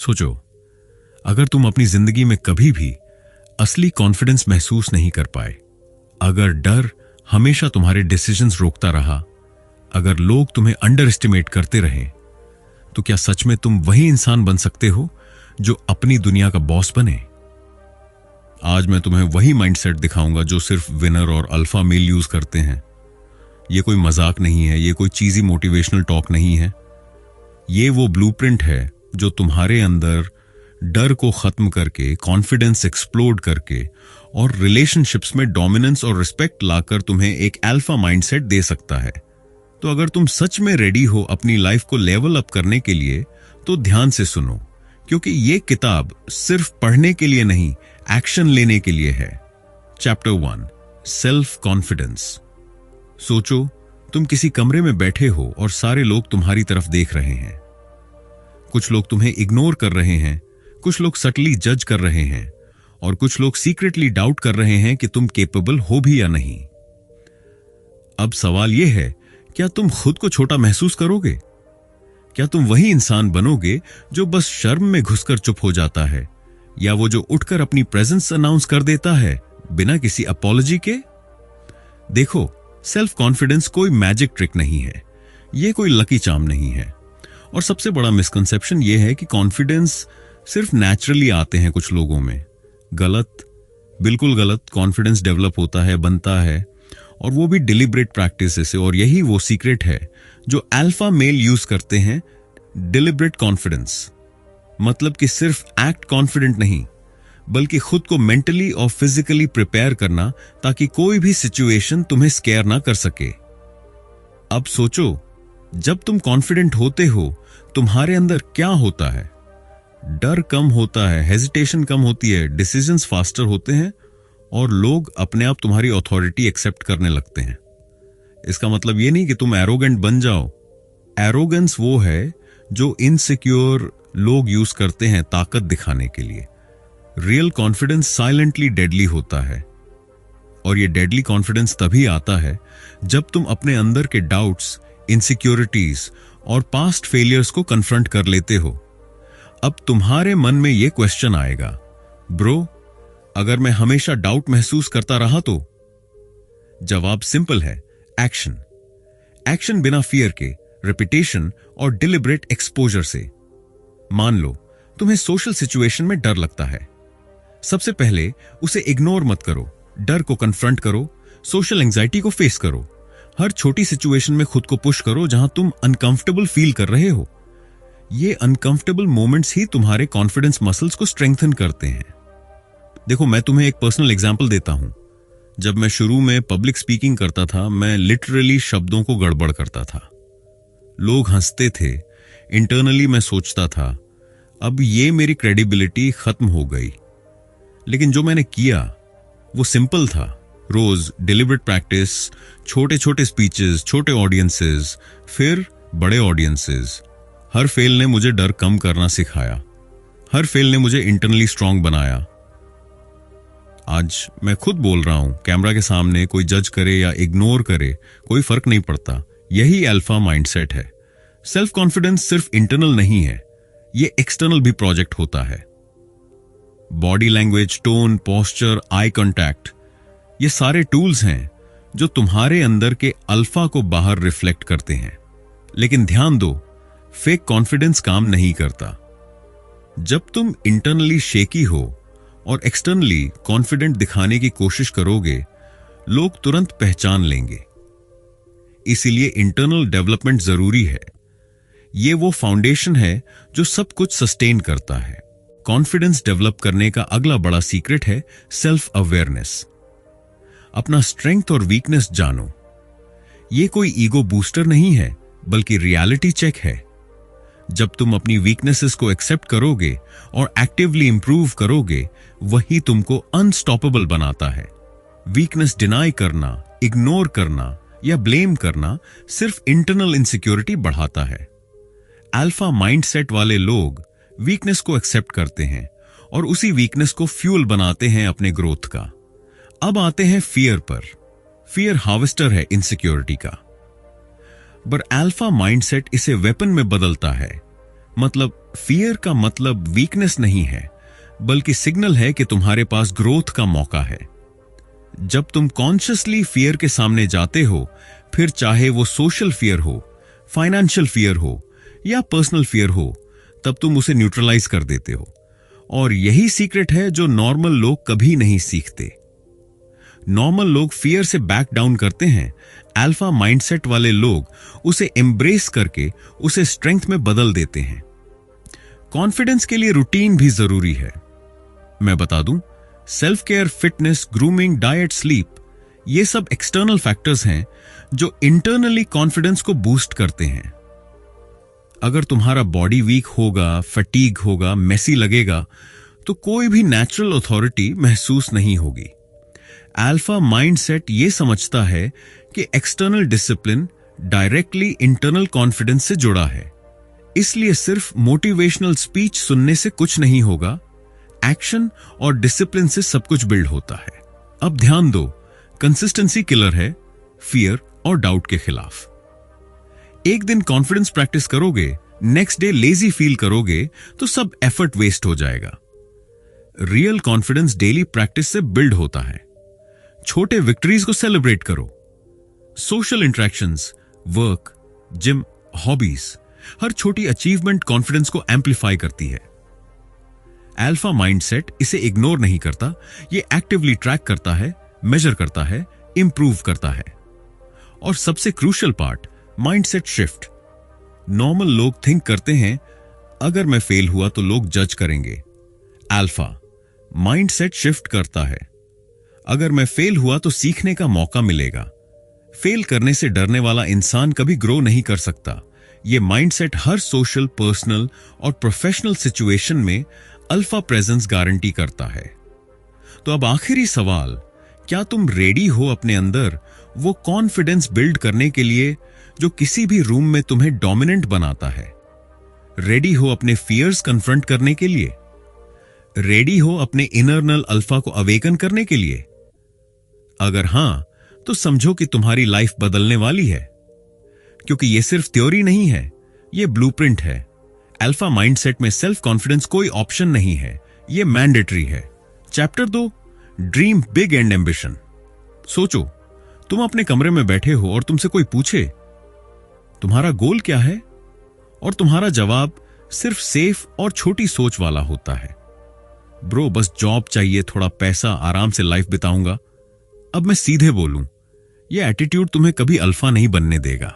सोचो, अगर तुम अपनी जिंदगी में कभी भी असली कॉन्फिडेंस महसूस नहीं कर पाए, अगर डर हमेशा तुम्हारे डिसीजंस रोकता रहा, अगर लोग तुम्हें अंडर एस्टिमेट करते रहे, तो क्या सच में तुम वही इंसान बन सकते हो जो अपनी दुनिया का बॉस बने? आज मैं तुम्हें वही माइंडसेट दिखाऊंगा जो सिर्फ विनर और अल्फा मेल यूज करते हैं। ये कोई मजाक नहीं है, ये कोई चीजी मोटिवेशनल टॉक नहीं है। ये वो ब्लूप्रिंट है जो तुम्हारे अंदर डर को खत्म करके, कॉन्फिडेंस एक्सप्लोड करके और रिलेशनशिप्स में डोमिनेंस और रिस्पेक्ट लाकर तुम्हें एक अल्फा माइंडसेट दे सकता है। तो अगर तुम सच में रेडी हो अपनी लाइफ को लेवल अप करने के लिए, तो ध्यान से सुनो, क्योंकि ये किताब सिर्फ पढ़ने के लिए नहीं, एक्शन लेने के लिए है। Chapter 1, self confidence. सोचो, तुम किसी कमरे में बैठे हो और सारे लोग तुम्हारी तरफ देख रहे हैं। कुछ लोग तुम्हें इग्नोर कर रहे हैं, कुछ लोग सटली जज कर रहे हैं और कुछ लोग सीक्रेटली डाउट कर रहे हैं कि तुम केपेबल हो भी या नहीं। अब सवाल यह है, क्या तुम खुद को छोटा महसूस करोगे? क्या तुम वही इंसान बनोगे जो बस शर्म में घुसकर चुप हो जाता है, या वो जो उठकर अपनी प्रेजेंस अनाउंस कर देता है बिना किसी अपॉलॉजी के? देखो, सेल्फ कॉन्फिडेंस कोई मैजिक ट्रिक नहीं है, ये कोई लकी चार्म नहीं है। और सबसे बड़ा मिसकंसेप्शन ये है कि कॉन्फिडेंस सिर्फ नेचुरली आते हैं कुछ लोगों में। गलत, बिल्कुल गलत। कॉन्फिडेंस डेवलप होता है, बनता है, और वो भी डिलिब्रेट प्रैक्टिस से। और यही वो सीक्रेट है जो अल्फा मेल यूज करते हैं, डिलिब्रेट कॉन्फिडेंस। मतलब कि सिर्फ एक्ट कॉन्फिडेंट नहीं, बल्कि खुद को मेंटली और फिजिकली प्रिपेयर करना ताकि कोई भी सिचुएशन तुम्हें स्केयर ना कर सके। अब सोचो, जब तुम कॉन्फिडेंट होते हो, तुम्हारे अंदर क्या होता है? डर कम होता है, हेजिटेशन कम होती है, डिसीजंस फास्टर होते हैं और लोग अपने आप तुम्हारी अथॉरिटी एक्सेप्ट करने लगते हैं। इसका मतलब यह नहीं कि तुम एरोगेंट बन जाओ। एरोगेंस वो है जो इनसिक्योर लोग यूज करते हैं ताकत दिखाने के लिए। रियल कॉन्फिडेंस साइलेंटली डेडली होता है, और यह डेडली कॉन्फिडेंस तभी आता है जब तुम अपने अंदर के डाउट्स, इनसिक्योरिटीज और पास्ट फेलियर्स को कन्फ्रंट कर लेते हो। अब तुम्हारे मन में यह क्वेश्चन आएगा, ब्रो, अगर मैं हमेशा डाउट महसूस करता रहा तो? जवाब सिंपल है, एक्शन। एक्शन बिना फियर के, रिपीटेशन और डिलिब्रेट एक्सपोजर से। मान लो तुम्हें सोशल सिचुएशन में डर लगता है। सबसे पहले उसे इग्नोर मत करो, डर को कन्फ्रंट करो, सोशल एंजाइटी को फेस करो। हर छोटी सिचुएशन में खुद को पुश करो जहां तुम अनकंफर्टेबल फील कर रहे हो। ये अनकंफर्टेबल मोमेंट्स ही तुम्हारे कॉन्फिडेंस मसल्स को स्ट्रेंथन करते हैं। देखो, मैं तुम्हें एक पर्सनल एग्जांपल देता हूं। जब मैं शुरू में पब्लिक स्पीकिंग करता था, मैं लिटरली शब्दों को गड़बड़ करता था। लोग हंसते थे, इंटरनली मैं सोचता था, अब ये मेरी क्रेडिबिलिटी खत्म हो गई। लेकिन जो मैंने किया वो सिंपल था। रोज डिलिब्रेट प्रैक्टिस, छोटे छोटे स्पीचेस, छोटे ऑडियंसेस, फिर बड़े ऑडियंसेस। हर फेल ने मुझे डर कम करना सिखाया, हर फेल ने मुझे इंटरनली स्ट्रांग बनाया। आज मैं खुद बोल रहा हूं कैमरा के सामने, कोई जज करे या इग्नोर करे, कोई फर्क नहीं पड़ता। यही अल्फा माइंडसेट है। सेल्फ कॉन्फिडेंस सिर्फ इंटरनल नहीं है, ये एक्सटर्नल भी प्रोजेक्ट होता है। Body language, tone, posture, eye contact, ये सारे टूल्स हैं जो तुम्हारे अंदर के अल्फा को बाहर रिफ्लेक्ट करते हैं। लेकिन ध्यान दो, फेक कॉन्फिडेंस काम नहीं करता। जब तुम इंटरनली शेकी हो और एक्सटर्नली कॉन्फिडेंट दिखाने की कोशिश करोगे, लोग तुरंत पहचान लेंगे। इसीलिए इंटरनल डेवलपमेंट जरूरी है। ये वो फाउंडेशन है जो सब कुछ सस्टेन करता है। कॉन्फिडेंस डेवलप करने का अगला बड़ा सीक्रेट है सेल्फ अवेयरनेस। अपना स्ट्रेंथ और वीकनेस जानो। ये कोई ईगो बूस्टर नहीं है, बल्कि रियलिटी चेक है। जब तुम अपनी वीकनेसेस को एक्सेप्ट करोगे और एक्टिवली इंप्रूव करोगे, वही तुमको अनस्टॉपेबल बनाता है। वीकनेस डिनाई करना, इग्नोर करना या ब्लेम करना सिर्फ इंटरनल इनसिक्योरिटी बढ़ाता है। अल्फा माइंडसेट वाले लोग वीकनेस को एक्सेप्ट करते हैं और उसी वीकनेस को फ्यूल बनाते हैं अपने ग्रोथ का। अब आते हैं फियर पर। फियर हार्वेस्टर है इनसिक्योरिटी का, पर अल्फा माइंडसेट इसे वेपन में बदलता है। मतलब फियर का मतलब वीकनेस नहीं है, बल्कि सिग्नल है कि तुम्हारे पास ग्रोथ का मौका है। जब तुम कॉन्शियसली फियर के सामने जाते हो, फिर चाहे वो सोशल फियर हो, फाइनेंशियल फियर हो या पर्सनल फियर हो, तब तुम उसे न्यूट्रलाइज कर देते हो। और यही सीक्रेट है जो नॉर्मल लोग कभी नहीं सीखते। नॉर्मल लोग फियर से बैक डाउन करते हैं, अल्फा माइंडसेट वाले लोग उसे एम्ब्रेस करके उसे स्ट्रेंथ में बदल देते हैं। कॉन्फिडेंस के लिए रूटीन भी जरूरी है। मैं बता दूं, self care, fitness, grooming, diet, sleep, ये सब एक्सटर्नल फैक्टर्स हैं जो इंटरनली कॉन्फिडेंस को बूस्ट करते हैं। अगर तुम्हारा बॉडी वीक होगा, फटीग होगा, मेसी लगेगा, तो कोई भी नेचुरल अथॉरिटी महसूस नहीं होगी। अल्फा माइंडसेट ये समझता है कि external discipline directly internal confidence से जुड़ा है। इसलिए सिर्फ मोटिवेशनल स्पीच सुनने से कुछ नहीं होगा, एक्शन और डिसिप्लिन से सब कुछ बिल्ड होता है। अब ध्यान दो, कंसिस्टेंसी किलर है फियर और डाउट के खिलाफ। एक दिन कॉन्फिडेंस प्रैक्टिस करोगे, नेक्स्ट डे लेजी फील करोगे, तो सब एफर्ट वेस्ट हो जाएगा। रियल कॉन्फिडेंस डेली प्रैक्टिस से बिल्ड होता है। छोटे विक्ट्रीज को सेलिब्रेट करो। Social interactions, work, gym, hobbies, हर छोटी अचीवमेंट कॉन्फिडेंस को एम्पलीफाई करती है। अल्फा माइंडसेट इसे इग्नोर नहीं करता, ये एक्टिवली ट्रैक करता है, मेजर करता है, इंप्रूव करता है। और सबसे crucial part, mindset shift. Normal लोग थिंक करते हैं, अगर मैं फेल हुआ तो लोग जज करेंगे। अल्फा माइंडसेट शिफ्ट करता है, अगर मैं फेल हुआ तो सीखने का मौका मिलेगा। फेल करने से डरने वाला इंसान कभी ग्रो नहीं कर सकता। यह माइंडसेट हर सोशल, पर्सनल और प्रोफेशनल सिचुएशन में अल्फा प्रेजेंस गारंटी करता है। तो अब आखिरी सवाल, क्या तुम रेडी हो अपने अंदर वो कॉन्फिडेंस बिल्ड करने के लिए जो किसी भी रूम में तुम्हें डोमिनेंट बनाता है? रेडी हो अपने फियर्स कन्फ्रंट करने के लिए? रेडी हो अपने इनरनल अल्फा को अवेकन करने के लिए? अगर हां, तो समझो कि तुम्हारी लाइफ बदलने वाली है, क्योंकि यह सिर्फ थ्योरी नहीं है, यह ब्लूप्रिंट है। अल्फा माइंडसेट में सेल्फ कॉन्फिडेंस कोई ऑप्शन नहीं है, यह मैंडेटरी है। Chapter 2, dream big and ambition. सोचो, तुम अपने कमरे में बैठे हो और तुमसे कोई पूछे तुम्हारा गोल क्या है, और तुम्हारा जवाब सिर्फ सेफ और छोटी सोच वाला होता है। ब्रो, बस जॉब चाहिए, थोड़ा पैसा, आराम से लाइफ बिताऊंगा। अब मैं सीधे बोलूं, यह एटीट्यूड तुम्हें कभी अल्फा नहीं बनने देगा।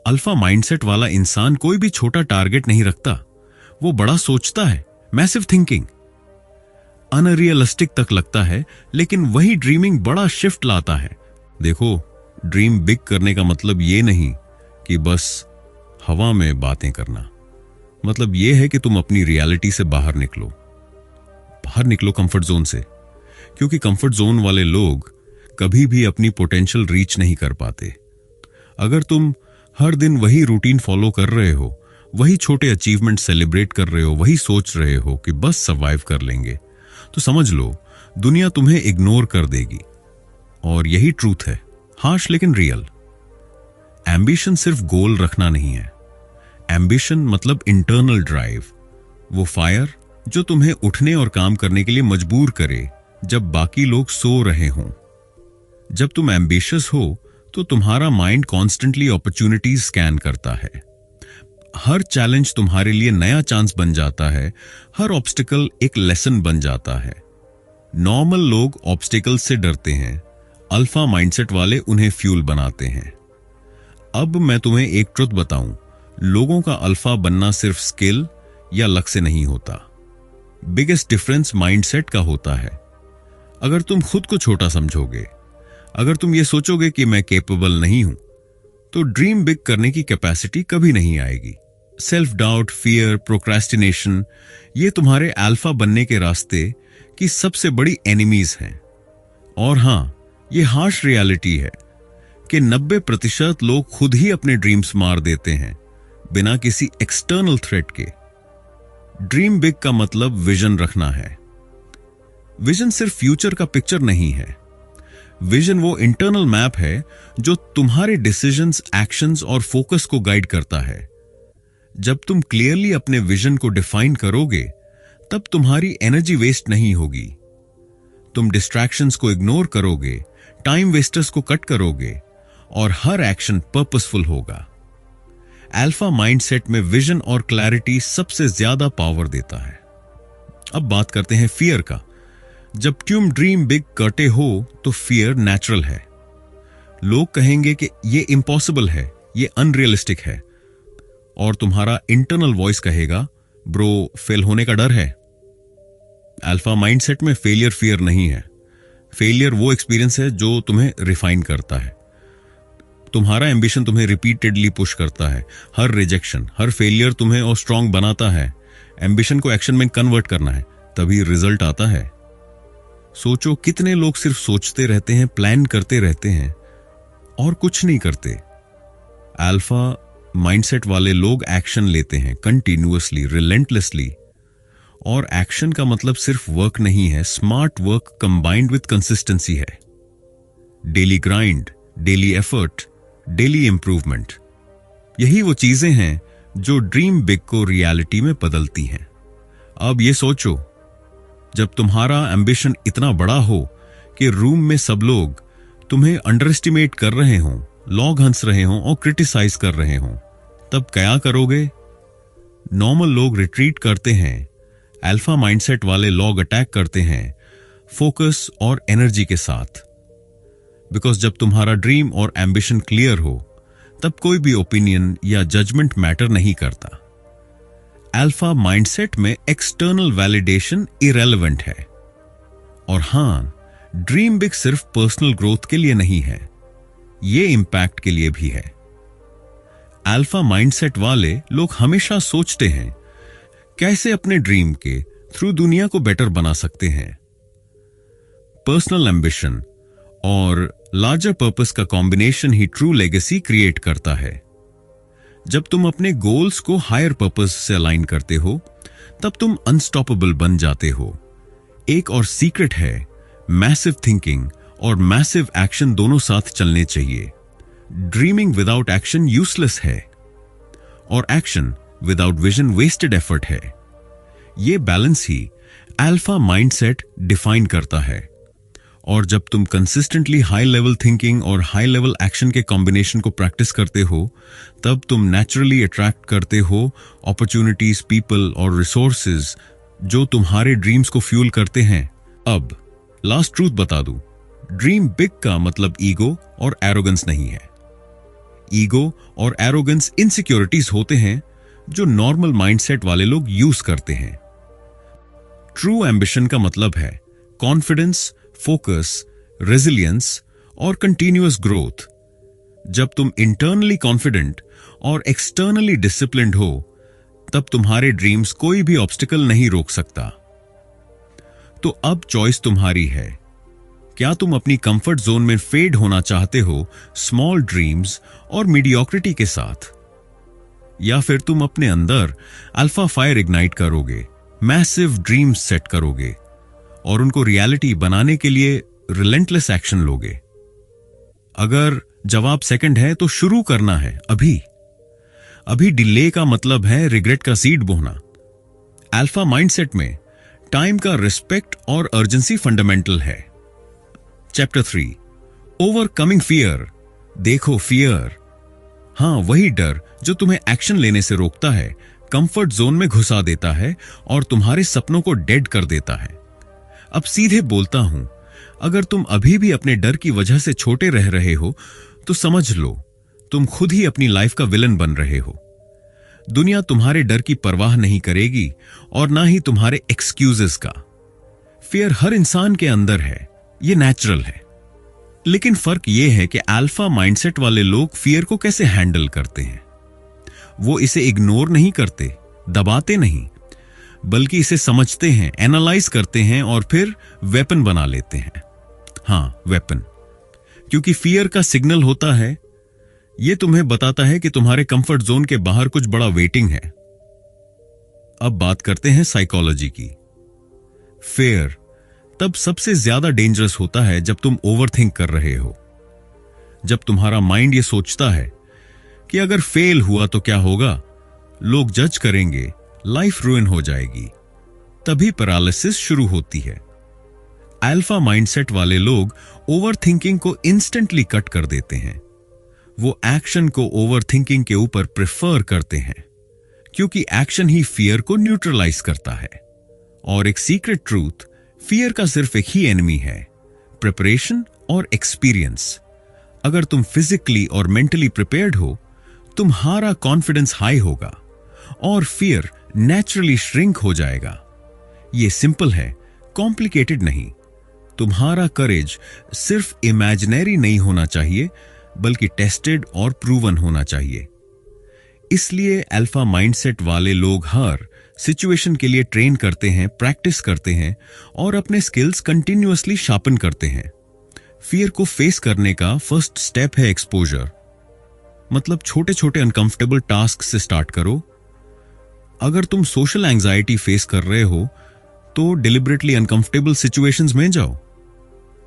अल्फा माइंडसेट वाला इंसान कोई भी छोटा टारगेट नहीं रखता, वो बड़ा सोचता है, मैसिव थिंकिंग। अनरियलिस्टिक तक लगता है, लेकिन वही ड्रीमिंग बड़ा शिफ्ट लाता है। देखो, ड्रीम बिग करने का मतलब ये नहीं कि बस हवा में बातें करना। मतलब ये है कि तुम अपनी रियलिटी से बाहर निकलो कंफर्ट जोन से, क्योंकि कंफर्ट जोन वाले लोग कभी भी अपनी पोटेंशियल रीच नहीं कर पाते। अगर तुम हर दिन वही रूटीन फॉलो कर रहे हो, वही छोटे अचीवमेंट सेलिब्रेट कर रहे हो, वही सोच रहे हो कि बस सर्वाइव कर लेंगे, तो समझ लो दुनिया तुम्हें इग्नोर कर देगी। और यही ट्रूथ है, हार्श लेकिन रियल। एम्बिशन सिर्फ गोल रखना नहीं है, एम्बिशन मतलब इंटरनल ड्राइव, वो फायर जो तुम्हें उठने और काम करने के लिए मजबूर करे जब बाकी लोग सो रहे हों। जब तुम एम्बिशियस हो तो तुम्हारा माइंड कॉन्स्टेंटली अपॉर्चुनिटीज स्कैन करता है। हर चैलेंज तुम्हारे लिए नया चांस बन जाता है, हर ऑब्स्टिकल एक लेसन बन जाता है। नॉर्मल लोग ऑब्स्टिकल से डरते हैं, अल्फा माइंडसेट वाले उन्हें फ्यूल बनाते हैं। अब मैं तुम्हें एक ट्रुथ बताऊं, लोगों का अल्फा बनना सिर्फ स्किल या लक से नहीं होता। बिगेस्ट डिफरेंस माइंडसेट का होता है। अगर तुम खुद को छोटा समझोगे, अगर तुम ये सोचोगे कि मैं कैपेबल नहीं हूं, तो ड्रीम बिग करने की कैपेसिटी कभी नहीं आएगी। सेल्फ डाउट, फियर, प्रोक्रेस्टिनेशन, ये तुम्हारे अल्फा बनने के रास्ते की सबसे बड़ी एनिमीज हैं। और हां, ये हार्श रियलिटी है कि 90% लोग खुद ही अपने ड्रीम्स मार देते हैं बिना किसी एक्सटर्नल थ्रेट के। ड्रीम बिग का मतलब विजन रखना है। विजन सिर्फ फ्यूचर का पिक्चर नहीं है, विजन वो इंटरनल मैप है जो तुम्हारे डिसीजंस, एक्शंस और फोकस को गाइड करता है। जब तुम क्लियरली अपने विजन को डिफाइन करोगे, तब तुम्हारी एनर्जी वेस्ट नहीं होगी। तुम डिस्ट्रैक्शंस को इग्नोर करोगे, टाइम वेस्टर्स को कट करोगे और हर एक्शन पर्पसफुल होगा। अल्फा माइंडसेट में विजन और क्लैरिटी सबसे ज्यादा पावर देता है। अब बात करते हैं फियर का। जब तुम ड्रीम बिग करते हो तो फियर नेचुरल है। लोग कहेंगे कि ये इम्पॉसिबल है, ये अनरियलिस्टिक है, और तुम्हारा इंटरनल वॉइस कहेगा, ब्रो, फेल होने का डर है। अल्फा माइंडसेट में फेलियर फियर नहीं है। फेलियर वो एक्सपीरियंस है जो तुम्हें रिफाइन करता है। तुम्हारा एम्बिशन तुम्हें रिपीटेडली पुश करता है। हर रिजेक्शन, हर फेलियर तुम्हें और स्ट्रांग बनाता है। एम्बिशन को एक्शन में कन्वर्ट करना है, तभी रिजल्ट आता है। सोचो, कितने लोग सिर्फ सोचते रहते हैं, प्लान करते रहते हैं और कुछ नहीं करते। अल्फा माइंडसेट वाले लोग एक्शन लेते हैं कंटिन्यूअसली, रिलेंटलेसली। और एक्शन का मतलब सिर्फ वर्क नहीं है, smart work combined with consistency है। Daily grind, daily effort, daily improvement, यही वो चीजें हैं जो ड्रीम बिग को रियलिटी में बदलती हैं। अब ये सोचो, जब तुम्हारा एम्बिशन इतना बड़ा हो कि रूम में सब लोग तुम्हें अंडर एस्टिमेट कर रहे हों, लोग हंस रहे हों और क्रिटिसाइज कर रहे हों, तब क्या करोगे? नॉर्मल लोग रिट्रीट करते हैं, अल्फा माइंडसेट वाले लोग अटैक करते हैं फोकस और एनर्जी के साथ। बिकॉज जब तुम्हारा ड्रीम और एम्बिशन क्लियर हो, तब कोई भी ओपिनियन या जजमेंट मैटर नहीं करता। अल्फा माइंडसेट में एक्सटर्नल वैलिडेशन इरेलेवेंट है। और हां, ड्रीम बिग सिर्फ पर्सनल ग्रोथ के लिए नहीं है, ये इंपैक्ट के लिए भी है। अल्फा माइंडसेट वाले लोग हमेशा सोचते हैं कैसे अपने ड्रीम के थ्रू दुनिया को बेटर बना सकते हैं। पर्सनल एम्बिशन और लार्जर पर्पस का कॉम्बिनेशन ही ट्रू लेगेसी क्रिएट करता है। जब तुम अपने गोल्स को हायर पर्पस से अलाइन करते हो, तब तुम अनस्टॉपेबल बन जाते हो। एक और सीक्रेट है, मैसिव थिंकिंग और मैसिव एक्शन दोनों साथ चलने चाहिए। ड्रीमिंग विदाउट एक्शन यूजलेस है और action without vision wasted effort है। यह बैलेंस ही अल्फा माइंडसेट डिफाइन करता है। और जब तुम कंसिस्टेंटली हाई लेवल थिंकिंग और हाई लेवल एक्शन के कॉम्बिनेशन को प्रैक्टिस करते हो, तब तुम नेचुरली अट्रैक्ट करते हो अपॉर्चुनिटीज, पीपल और रिसोर्सेज जो तुम्हारे ड्रीम्स को फ्यूल करते हैं। अब लास्ट ट्रूथ बता दूं, ड्रीम बिग का मतलब ईगो और एरोगेंस नहीं है। ईगो और एरोगेंस इनसिक्योरिटीज होते हैं जो नॉर्मल माइंडसेट वाले लोग यूज करते हैं। ट्रू एम्बिशन का मतलब है कॉन्फिडेंस, फोकस, रेजिलियंस और कंटिन्यूअस ग्रोथ। जब तुम इंटरनली कॉन्फिडेंट और एक्सटर्नली डिसिप्लिन्ड हो, तब तुम्हारे ड्रीम्स कोई भी ऑब्स्टिकल नहीं रोक सकता। तो अब चॉइस तुम्हारी है। क्या तुम अपनी कंफर्ट जोन में फेड होना चाहते हो स्मॉल ड्रीम्स और मीडियोक्रिटी के साथ, या फिर तुम अपने अंदर अल्फा फायर इग्नाइट करोगे, मैसिव ड्रीम्स सेट करोगे और उनको रियलिटी बनाने के लिए रिलेंटलेस एक्शन लोगे? अगर जवाब सेकंड है तो शुरू करना है अभी। अभी डिले का मतलब है रिग्रेट का सीड बोना। अल्फा माइंडसेट में टाइम का रिस्पेक्ट और अर्जेंसी फंडामेंटल है। Chapter 3, overcoming fear. देखो, फियर, हां, वही डर जो तुम्हें एक्शन लेने से रोकता है, कंफर्ट जोन में घुसा देता है और तुम्हारे सपनों को डेड कर देता है। अब सीधे बोलता हूं, अगर तुम अभी भी अपने डर की वजह से छोटे रह रहे हो, तो समझ लो तुम खुद ही अपनी लाइफ का विलन बन रहे हो। दुनिया तुम्हारे डर की परवाह नहीं करेगी और ना ही तुम्हारे एक्सक्यूजेस का। फियर हर इंसान के अंदर है, ये नेचुरल है। लेकिन फर्क यह है कि अल्फा माइंडसेट वाले लोग फियर को कैसे हैंडल करते हैं। वो इसे इग्नोर नहीं करते, दबाते नहीं, बल्कि इसे समझते हैं, एनालाइज करते हैं और फिर वेपन बना लेते हैं। हां, वेपन, क्योंकि फियर का सिग्नल होता है, यह तुम्हें बताता है कि तुम्हारे कंफर्ट जोन के बाहर कुछ बड़ा वेटिंग है। अब बात करते हैं साइकोलॉजी की। फियर तब सबसे ज्यादा डेंजरस होता है जब तुम ओवरथिंक कर रहे हो। जब तुम्हारा माइंड यह सोचता है कि अगर फेल हुआ तो क्या होगा, लोग जज करेंगे, लाइफ रुइन हो जाएगी, तभी पैरालिसिस शुरू होती है। अल्फा माइंडसेट वाले लोग ओवरथिंकिंग को इंस्टेंटली कट कर देते हैं। वो एक्शन को ओवरथिंकिंग के ऊपर प्रेफर करते हैं, क्योंकि एक्शन ही फियर को न्यूट्रलाइज करता है। और एक सीक्रेट ट्रूथ, फियर का सिर्फ एक ही एनिमी है, प्रिपरेशन और एक्सपीरियंस। अगर तुम फिजिकली और मेंटली प्रिपेयर्ड हो, तुम्हारा कॉन्फिडेंस हाई होगा और फियर नेचुरली श्रिंक हो जाएगा। ये सिंपल है, कॉम्प्लिकेटेड नहीं। तुम्हारा करेज सिर्फ इमेजिनरी नहीं होना चाहिए, बल्कि टेस्टेड और प्रूवन होना चाहिए। इसलिए अल्फा माइंडसेट वाले लोग हर सिचुएशन के लिए ट्रेन करते हैं, प्रैक्टिस करते हैं और अपने स्किल्स कंटिन्यूअसली शार्पन करते हैं। फियर को फेस करने का फर्स्ट स्टेप है एक्सपोजर। मतलब छोटे छोटे अनकंफर्टेबल टास्क से स्टार्ट करो। अगर तुम सोशल एंजाइटी फेस कर रहे हो तो डिलिबरेटली अनकंफर्टेबल सिचुएशंस में जाओ।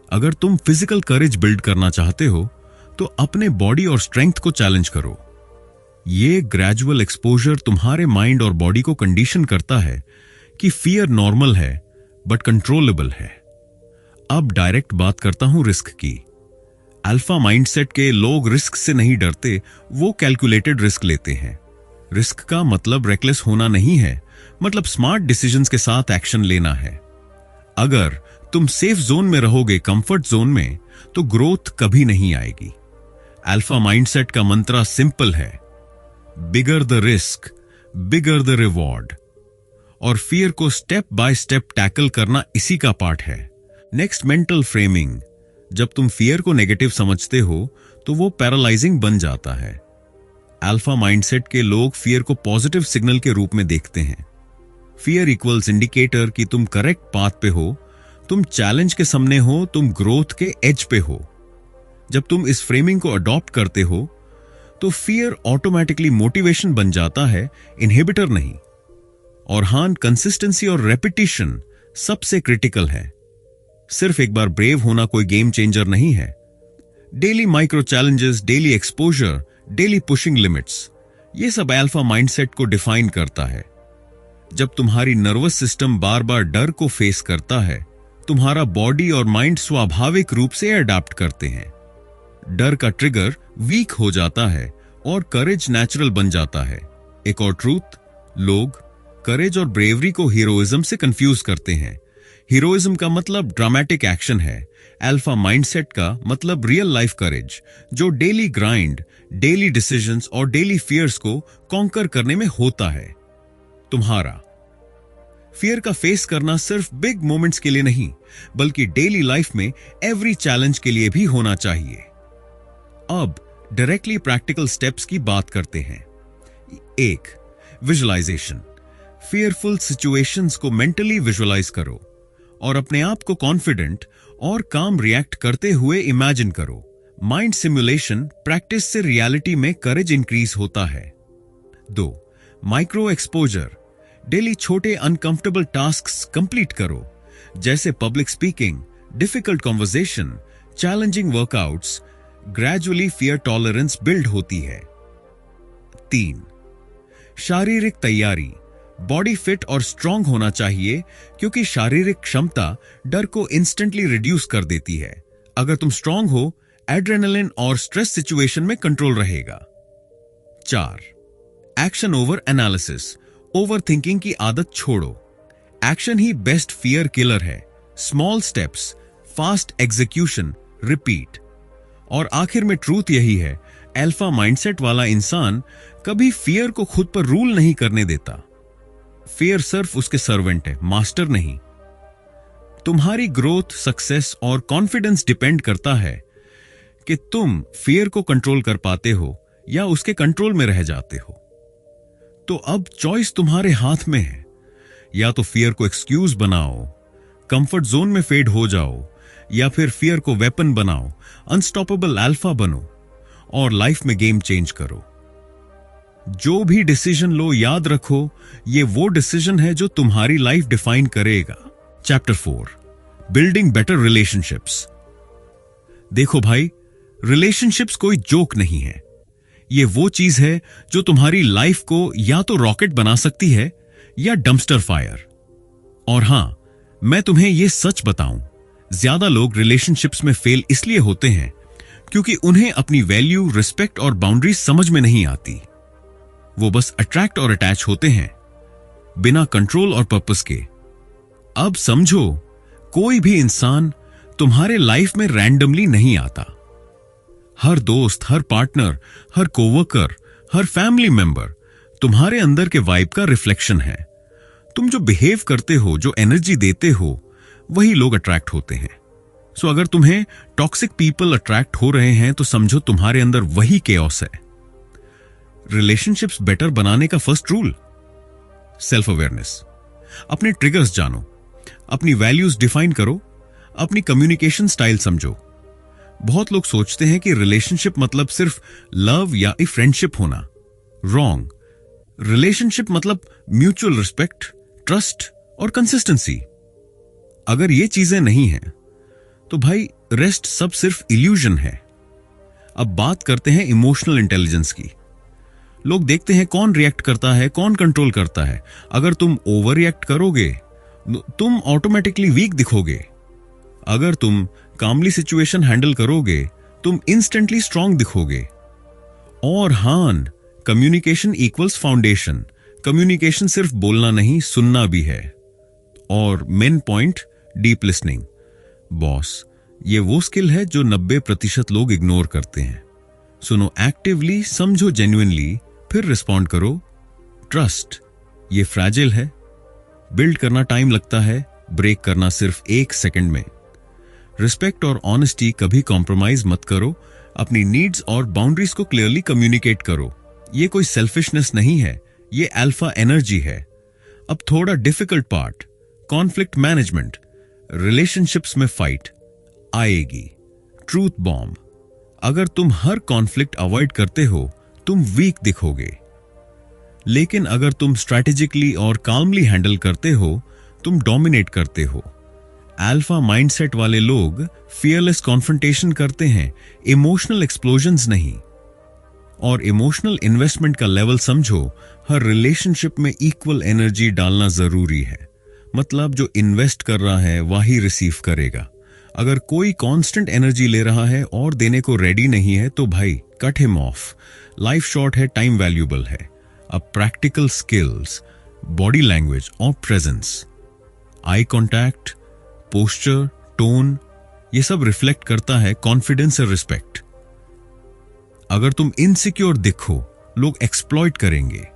अगर तुम फिजिकल करेज बिल्ड करना चाहते हो तो अपने बॉडी और स्ट्रेंथ को चैलेंज करो। ये ग्रेजुअल एक्सपोजर तुम्हारे माइंड और बॉडी को कंडीशन करता है कि फियर नॉर्मल है बट कंट्रोलेबल है। अब डायरेक्ट बात करता हूं रिस्क की। अल्फा माइंडसेट के लोग रिस्क से नहीं डरते, वो कैलकुलेटेड रिस्क लेते हैं। रिस्क का मतलब रेकलेस होना नहीं है, मतलब स्मार्ट डिसीजंस के साथ एक्शन लेना है। अगर तुम सेफ जोन में रहोगे, कंफर्ट जोन में, तो ग्रोथ कभी नहीं आएगी। अल्फा माइंडसेट का मंत्र सिंपल है, bigger the risk, bigger the reward. और फियर को स्टेप बाय स्टेप टैकल करना इसी का पार्ट है। Next, mental framing. जब तुम फियर को नेगेटिव समझते हो तो वो पैरालाइजिंग बन जाता है। अल्फा माइंडसेट के लोग फियर को पॉजिटिव सिग्नल के रूप में देखते हैं। फियर इक्वल्स इंडिकेटर कि तुम करेक्ट पाथ पे हो, तुम चैलेंज के सामने हो, तुम ग्रोथ के एज पे हो। जब तुम इस फ्रेमिंग को अडॉप्ट करते हो तो फियर ऑटोमेटिकली मोटिवेशन बन जाता है, इनहिबिटर नहीं। और हां, कंसिस्टेंसी और रेपिटेशन सबसे क्रिटिकल है। सिर्फ एक बार ब्रेव होना कोई गेम चेंजर नहीं है। Daily micro challenges, daily exposure, daily pushing limits, ये सब अल्फा माइंडसेट को डिफाइन करता है। जब तुम्हारी नर्वस सिस्टम बार बार डर को फेस करता है, तुम्हारा बॉडी और माइंड स्वाभाविक रूप से अडैप्ट करते हैं। डर का ट्रिगर वीक हो जाता है और करेज नेचुरल बन जाता है। एक और ट्रूथ, लोग करेज और ब्रेवरी को हीरोइज्म से कंफ्यूज करते हैं। हीरोइज्म का मतलब ड्रामेटिक एक्शन है, अल्फा माइंडसेट का मतलब रियल लाइफ करेज, जो डेली ग्राइंड, डेली डिसीजंस और डेली फियर्स को कॉन्कर करने में होता है। तुम्हारा फियर का फेस करना सिर्फ बिग मोमेंट्स के लिए नहीं, बल्कि डेली लाइफ में एवरी चैलेंज के लिए भी होना चाहिए। अब डायरेक्टली प्रैक्टिकल स्टेप्स की बात करते हैं। 1. विजुअलाइजेशन। फियरफुल सिचुएशंस को मेंटली विजुअलाइज करो और अपने आप को कॉन्फिडेंट और काम रिएक्ट करते हुए इमेजिन करो। माइंड सिमुलेशन प्रैक्टिस से रियलिटी में करेज इंक्रीज होता है। 2. Micro exposure. डेली छोटे अनकंफर्टेबल टास्क्स कंप्लीट करो, जैसे public speaking, difficult conversation, challenging workouts. Gradually fear tolerance build होती है। 3. शारीरिक तैयारी। बॉडी फिट और स्ट्रांग होना चाहिए, क्योंकि शारीरिक क्षमता डर को इंस्टेंटली रिड्यूस कर देती है। अगर तुम स्ट्रांग हो, एड्रेनलिन और स्ट्रेस सिचुएशन में कंट्रोल रहेगा। 4. Action over analysis. Over thinking की आदत छोड़ो। एक्शन ही बेस्ट फियर किलर है। Small steps, fast execution, repeat. और आखिर में ट्रूथ यही है, अल्फा माइंडसेट वाला इंसान कभी फियर को खुद पर रूल नहीं करने देता। फियर सिर्फ उसके सर्वेंट है, मास्टर नहीं। तुम्हारी ग्रोथ, सक्सेस और कॉन्फिडेंस डिपेंड करता है कि तुम फियर को कंट्रोल कर पाते हो या उसके कंट्रोल में रह जाते हो। तो अब चॉइस तुम्हारे हाथ में है। या तो फियर को एक्सक्यूज बनाओ, कंफर्ट जोन में फेड हो जाओ, या फिर फियर को वेपन बनाओ, अनस्टॉपेबल अल्फा बनो और लाइफ में गेम चेंज करो। जो भी डिसीजन लो, याद रखो, ये वो डिसीजन है जो तुम्हारी लाइफ डिफाइन करेगा। Chapter 4, building better relationships. देखो भाई, रिलेशनशिप्स कोई जोक नहीं है। ये वो चीज है जो तुम्हारी लाइफ को या तो रॉकेट बना सकती है या डंपस्टर फायर। और हां, मैं तुम्हें यह सच बताऊं, ज्यादा लोग रिलेशनशिप्स में फेल इसलिए होते हैं क्योंकि उन्हें अपनी वैल्यू, रिस्पेक्ट और बाउंड्रीज समझ में नहीं आती। वो बस अट्रैक्ट और अटैच होते हैं बिना कंट्रोल और पर्पस के। अब समझो, कोई भी इंसान तुम्हारे लाइफ में रैंडमली नहीं आता। हर दोस्त, हर पार्टनर, हर कोवर्कर, हर फैमिली मेंबर तुम्हारे अंदर के वाइब का रिफ्लेक्शन है। तुम जो बिहेव करते हो, जो एनर्जी देते हो, वही लोग अट्रैक्ट होते हैं। सो अगर तुम्हें टॉक्सिक पीपल अट्रैक्ट हो रहे हैं तो समझो तुम्हारे अंदर वही केओस है। रिलेशनशिप्स बेटर बनाने का फर्स्ट रूल, सेल्फ अवेयरनेस। अपने ट्रिगर्स जानो, अपनी वैल्यूज डिफाइन करो, अपनी कम्युनिकेशन स्टाइल समझो। बहुत लोग सोचते हैं कि रिलेशनशिप मतलब सिर्फ लव या फ्रेंडशिप होना। रॉन्ग। रिलेशनशिप मतलब म्यूचुअल रिस्पेक्ट, ट्रस्ट और कंसिस्टेंसी। अगर ये चीजें नहीं हैं तो भाई रेस्ट सब सिर्फ इल्यूजन है। अब बात करते हैं इमोशनल इंटेलिजेंस की। लोग देखते हैं कौन रिएक्ट करता है, कौन कंट्रोल करता है। अगर तुम ओवर रिएक्ट करोगे तुम ऑटोमेटिकली वीक दिखोगे। अगर तुम कामली सिचुएशन हैंडल करोगे तुम इंस्टेंटली स्ट्रांग दिखोगे। और हां, कम्युनिकेशन इक्वल्स फाउंडेशन। कम्युनिकेशन सिर्फ बोलना नहीं, सुनना भी है। और main point, deep listening. Boss, ये वो स्किल है जो 90% लोग इग्नोर करते हैं। सुनो एक्टिवली, समझो जेन्युइनली, फिर रिस्पॉन्ड करो। ट्रस्ट, ये फ्रैजिल है। बिल्ड करना टाइम लगता है, ब्रेक करना सिर्फ 1 सेकंड में। रिस्पेक्ट और ऑनेस्टी, कभी कॉम्प्रोमाइज मत करो। अपनी नीड्स और बाउंड्रीज को क्लियरली कम्युनिकेट करो। ये कोई सेल्फिशनेस नहीं है, ये अल्फा एनर्जी है। अब थोड़ा difficult part, conflict management. Relationships में फाइट आएगी, ट्रूथ बॉम्ब। अगर तुम हर कॉन्फ्लिक्ट अवॉइड करते हो तुम वीक दिखोगे, लेकिन अगर तुम स्ट्रैटेजिकली और काल्मली हैंडल करते हो तुम डोमिनेट करते हो। अल्फा माइंडसेट वाले लोग फियरलेस कॉन्फ्रंटेशन करते हैं, इमोशनल एक्सप्लोजन्स नहीं। और इमोशनल इन्वेस्टमेंट का लेवल समझो। हर रिलेशनशिप में इक्वल एनर्जी डालना जरूरी है। मतलब जो इन्वेस्ट कर रहा है वही रिसीव करेगा। अगर कोई कांस्टेंट एनर्जी ले रहा है और देने को रेडी नहीं है तो भाई cut him of. Life short है, टाइम वैल्यूएबल है। अब प्रैक्टिकल स्किल्स, बॉडी लैंग्वेज और presence, eye contact, posture, tone, ये सब रिफ्लेक्ट करता है कॉन्फिडेंस और रिस्पेक्ट। अगर तुम इनसिक्योर दिखो लोग एक्सप्लॉइट करेंगे।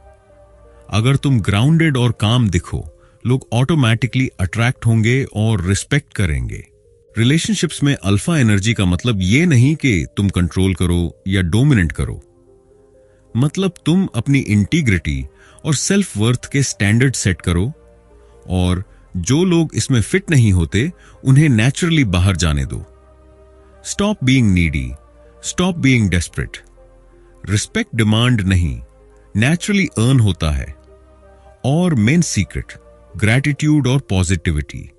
अगर तुम ग्राउंडेड और काम दिखो लोग ऑटोमेटिकली अट्रैक्ट होंगे और रिस्पेक्ट करेंगे। रिलेशनशिप्स में अल्फा एनर्जी का मतलब ये नहीं कि तुम कंट्रोल करो या डोमिनेट करो। मतलब तुम अपनी इंटीग्रिटी और सेल्फ वर्थ के स्टैंडर्ड सेट करो। और जो लोग इसमें फिट नहीं होते उन्हें नेचुरली बाहर जाने दो। Stop being needy, stop being desperate. Respect demand नहीं, नेचुरली अर्न होता है। और मेन सीक्रेट, ग्रैटिट्यूड और पॉजिटिविटी।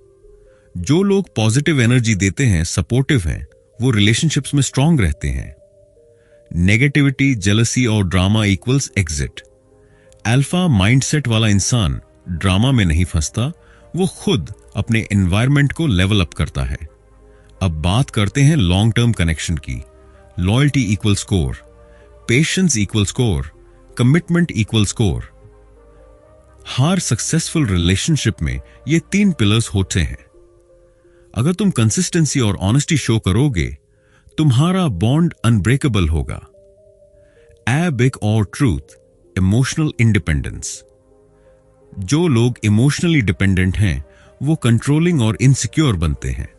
जो लोग पॉजिटिव एनर्जी देते हैं, सपोर्टिव हैं, वो रिलेशनशिप्स में स्ट्रांग रहते हैं। नेगेटिविटी, जेलसी और drama equals exit. Alpha mindset वाला इंसान ड्रामा में नहीं फंसता, वो खुद अपने एनवायरनमेंट को लेवल अप करता है। अब बात करते हैं लॉन्ग टर्म कनेक्शन की। Loyalty equal score, patience equal score, commitment equal score. हर सक्सेसफुल रिलेशनशिप में ये 3 पिलर्स होते हैं। अगर तुम कंसिस्टेंसी और ऑनेस्टी शो करोगे तुम्हारा बॉन्ड अनब्रेकेबल होगा। एबिक और ट्रूथ, इमोशनल इंडिपेंडेंस। जो लोग इमोशनली डिपेंडेंट हैं वो कंट्रोलिंग और इनसिक्योर बनते हैं।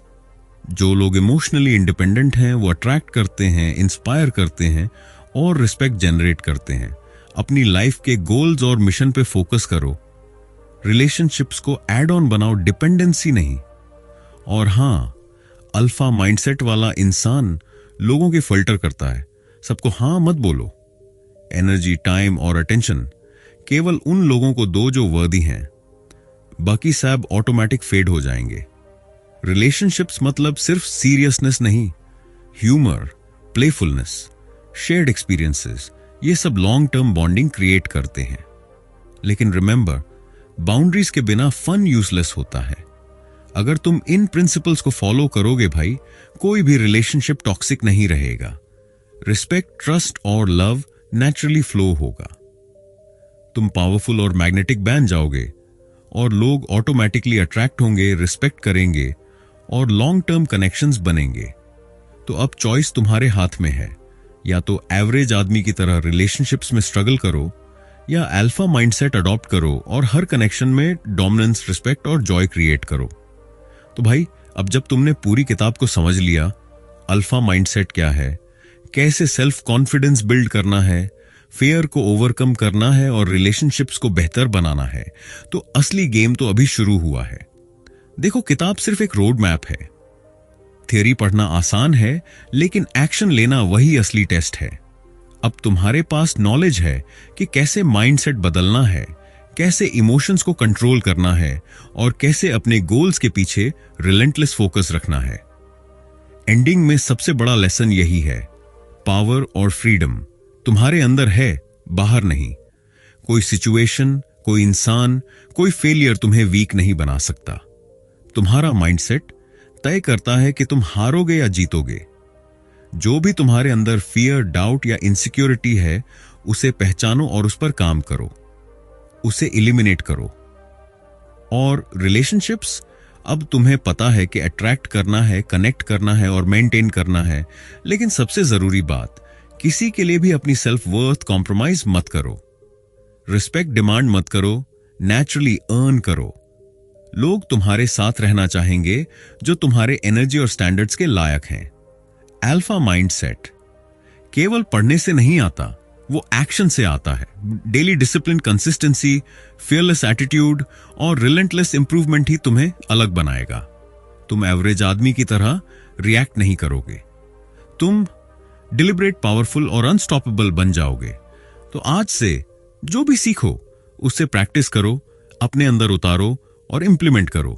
जो लोग इमोशनली इंडिपेंडेंट हैं वो अट्रैक्ट करते हैं, इंस्पायर करते हैं और रिस्पेक्ट जनरेट करते हैं। अपनी लाइफ के गोल्स और मिशन पे फोकस करो। रिलेशनशिप्स को एड ऑन बनाओ, डिपेंडेंसी नहीं। और हां, अल्फा माइंडसेट वाला इंसान लोगों के फिल्टर करता है। सबको हां मत बोलो। एनर्जी, टाइम और अटेंशन केवल उन लोगों को दो जो वर्दी हैं, बाकी सब ऑटोमेटिक फेड हो जाएंगे। रिलेशनशिप्स मतलब सिर्फ सीरियसनेस नहीं, ह्यूमर, प्लेफुलनेस, शेयर्ड एक्सपीरियंसेस, ये सब लॉन्ग टर्म बॉन्डिंग क्रिएट करते हैं। लेकिन रिमेंबर, बाउंड्रीज के बिना फन यूजलेस होता है। अगर तुम इन प्रिंसिपल्स को फॉलो करोगे भाई, कोई भी रिलेशनशिप टॉक्सिक नहीं रहेगा। रिस्पेक्ट, ट्रस्ट और लव नेचुरली फ्लो होगा। तुम पावरफुल और मैग्नेटिक बन जाओगे और लोग ऑटोमेटिकली अट्रैक्ट होंगे, रिस्पेक्ट करेंगे और लॉन्ग टर्म कनेक्शंस बनेंगे। तो अब चॉइस तुम्हारे हाथ में है। या तो एवरेज आदमी की तरह रिलेशनशिप्स में स्ट्रगल करो, या अल्फा माइंडसेट अडॉप्ट करो और हर कनेक्शन में डोमिनेंस, रिस्पेक्ट और जॉय क्रिएट करो। तो भाई, अब जब तुमने पूरी किताब को समझ लिया, अल्फा माइंडसेट क्या है, कैसे सेल्फ कॉन्फिडेंस बिल्ड करना है, फियर को ओवरकम करना है और रिलेशनशिप्स को बेहतर बनाना है, तो असली गेम तो अभी शुरू हुआ है। देखो, किताब सिर्फ एक रोड मैप है। थ्योरी पढ़ना आसान है, लेकिन एक्शन लेना वही असली टेस्ट है। अब तुम्हारे पास नॉलेज है कि कैसे माइंडसेट बदलना है, कैसे इमोशंस को कंट्रोल करना है और कैसे अपने गोल्स के पीछे रिलेंटलेस फोकस रखना है। एंडिंग में सबसे बड़ा लेसन यही है, पावर और फ्रीडम तुम्हारे अंदर है, बाहर नहीं। कोई सिचुएशन, कोई इंसान, कोई फेलियर तुम्हें वीक नहीं बना सकता। तुम्हारा माइंडसेट तय करता है कि तुम हारोगे या जीतोगे। जो भी तुम्हारे अंदर फियर, डाउट या इनसिक्योरिटी है, उसे पहचानो और उस पर काम करो, उसे एलिमिनेट करो। और रिलेशनशिप्स, अब तुम्हें पता है कि अट्रैक्ट करना है, कनेक्ट करना है और मेंटेन करना है। लेकिन सबसे जरूरी बात, किसी के लिए भी अपनी सेल्फ वर्थ कॉम्प्रोमाइज मत करो। रिस्पेक्ट डिमांड मत करो, नेचुरली अर्न करो। लोग तुम्हारे साथ रहना चाहेंगे जो तुम्हारे एनर्जी और स्टैंडर्ड्स के लायक हैं। अल्फा माइंडसेट केवल पढ़ने से नहीं आता, वो एक्शन से आता है। Daily discipline, consistency, fearless attitude और रिलेंटलेस इंप्रूवमेंट ही तुम्हें अलग बनाएगा। तुम एवरेज आदमी की तरह रिएक्ट नहीं करोगे, तुम डिलिबरेट, पावरफुल और अनस्टॉपेबल बन जाओगे। तो आज से जो भी सीखो उससे प्रैक्टिस करो, अपने अंदर उतारो और इंप्लीमेंट करो।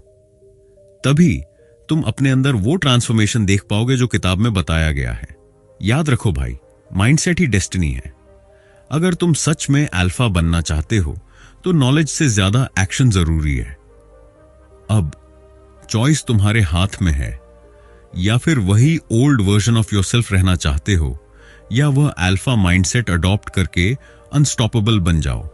तभी तुम अपने अंदर वो ट्रांसफॉर्मेशन देख पाओगे जो किताब में बताया गया है। याद रखो भाई, माइंडसेट ही डेस्टिनी है। अगर तुम सच में अल्फा बनना चाहते हो तो नॉलेज से ज्यादा एक्शन जरूरी है। अब चॉइस तुम्हारे हाथ में है। या फिर वही ओल्ड वर्जन ऑफ योरसेल्फ रहना चाहते हो, या वह अल्फा माइंडसेट अडॉप्ट करके अनस्टॉपेबल बन जाओ।